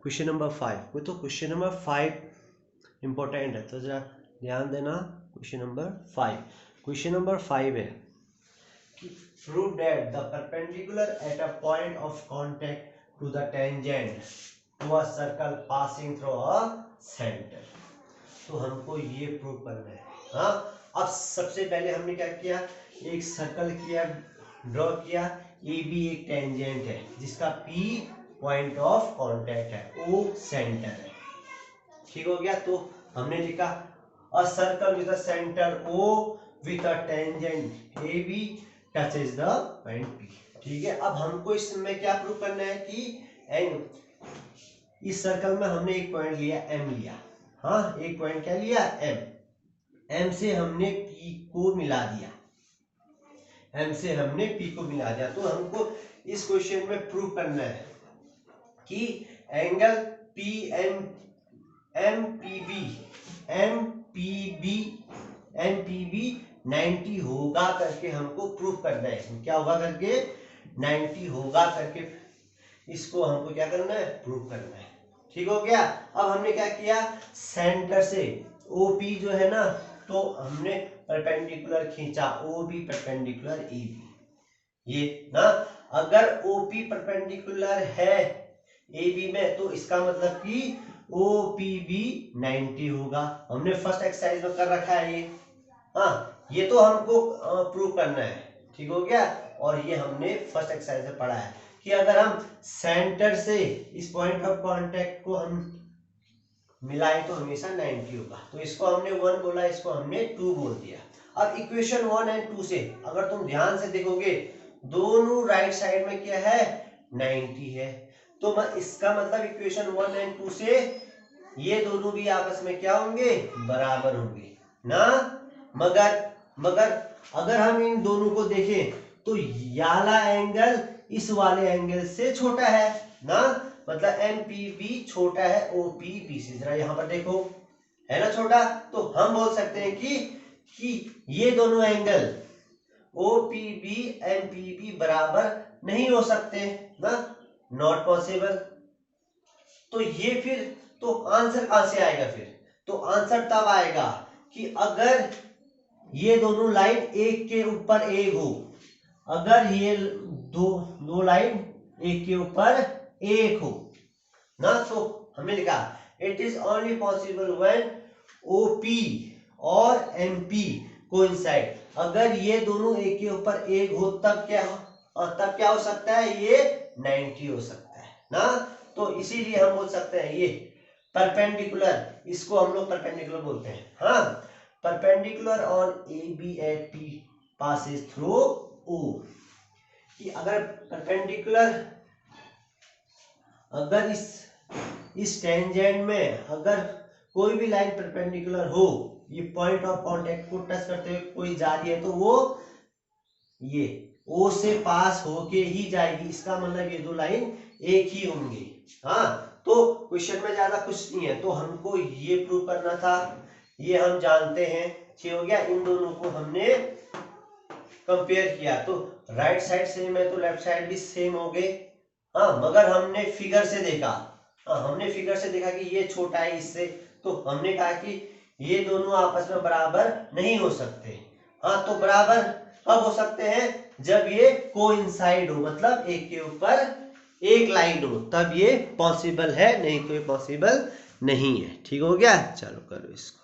Question number 5। तो question number 5 important है, तो जरा ध्यान देना। क्वेश्चन नंबर 5, क्वेश्चन नंबर 5 है कि prove that the perpendicular at a point of contact to the tangent to a circle passing through a centre. तो हमको ये प्रूव करना है। हाँ, अब सबसे पहले हमने क्या किया, एक सर्कल किया, ड्रॉ किया, ए बी एक टेंजेंट है जिसका पी पॉइंट ऑफ कांटेक्ट है, ओ सेंटर है। ठीक हो गया। तो हमने लिखा a circle with a centre O with a tangent A B touches the point P. ठीक है। अब हमको इसमें क्या प्रूव करना है कि इस सर्कल में हमने एक पॉइंट लिया, एम लिया। हाँ, एक पॉइंट क्या लिया, एम। एम से हमने पी को मिला दिया, एम से हमने पी को मिला दिया। तो हमको इस क्वेश्चन में प्रूव करना है कि angle P M M P B 90 होगा करके हमको प्रूव करना है। क्या होगा करके, 90 होगा करके इसको हमको क्या करना है, प्रूव करना है। ठीक हो गया। अब हमने क्या किया, सेंटर से ओपी जो है ना, तो हमने परपेंडिकुलर खींचा, ओबी परपेंडिकुलर ए बी। ये ना, अगर ओपी परपेंडिकुलर है ए बी में, तो इसका मतलब कि ओपीबी 90 होगा। हमने फर्स्ट एक्सरसाइज में कर रखा है ये। हाँ, ये तो हमको प्रूव करना है। ठीक हो गया। और ये हमने फर्स्ट एक्सरसाइज में पढ़ा है कि अगर हम सेंटर से इस पॉइंट ऑफ कांटेक्ट को हम मिलाए तो हमेशा 90 होगा। तो इसको हमने 1 बोला, इसको हमने 2 बोल दिया। अब इक्वेशन 1 एंड 2 से अगर तुम ध्यान से देखोगे, दोनों राइट साइड में क्या है, 90 है। तो इसका मतलब इक्वेशन 1 एंड 2 से ये दोनों भी आपस में क्या होंगे, बराबर होंगे ना। मगर अगर हम इन दोनों को देखें तो याला एंगल इस वाले एंगल से छोटा है ना, मतलब एम पी बी छोटा है ओ पी बी से। जरा यहां पर देखो, है ना छोटा। तो हम बोल सकते हैं कि ये दोनों angle O P B M P B बराबर नहीं हो सकते ना, नॉट पॉसिबल। तो ये फिर तो आंसर कहां से आएगा फिर, तो आंसर तब आएगा कि अगर ये दोनों लाइन एक के ऊपर एक हो। अगर ये दो लाइन एक के ऊपर एक हो ना, तो हमने लिखा it is only possible when OP और एमपी कोइंसाइड। अगर ये दोनों एक के ऊपर एक हो तब क्या हो सकता है, ये 90 हो सकता है ना। तो इसीलिए हम बोल सकते हैं ये परपेंडिकुलर, इसको हम लोग परपेंडिकुलर बोलते हैं। हाँ, perpendicular on A B at P passes through O. कि अगर परपेंडिकुलर, अगर इस टेंजेंट में अगर कोई भी लाइन परपेंडिकुलर हो, ये पॉइंट ऑफ कांटेक्ट को टच करते हुए कोई जा रही है, तो वो ये ओ से पास होके ही जाएगी। इसका मतलब ये दो लाइन एक ही होंगी। हाँ, तो क्वेश्चन में ज्यादा कुछ नहीं है, तो हमको ये प्रूव करना था, ये हम जानते हैं। ठीक हो गया। इन दोनों को हमने कंपेयर किया तो राइट साइड सेम है तो लेफ्ट साइड भी सेम हो गए। हाँ, मगर हमने फिगर से देखा, हमने फिगर से देखा कि ये छोटा है इससे, तो हमने कहा कि ये दोनों आपस में बराबर नहीं हो सकते। हाँ, तो बराबर कब हो सकते हैं, जब ये कोइंसाइड हो, मतलब एक के ऊपर एक लाइन हो, तब ये पॉसिबल है, नहीं तो ये पॉसिबल नहीं है। ठीक हो गया। चलो करो इसको।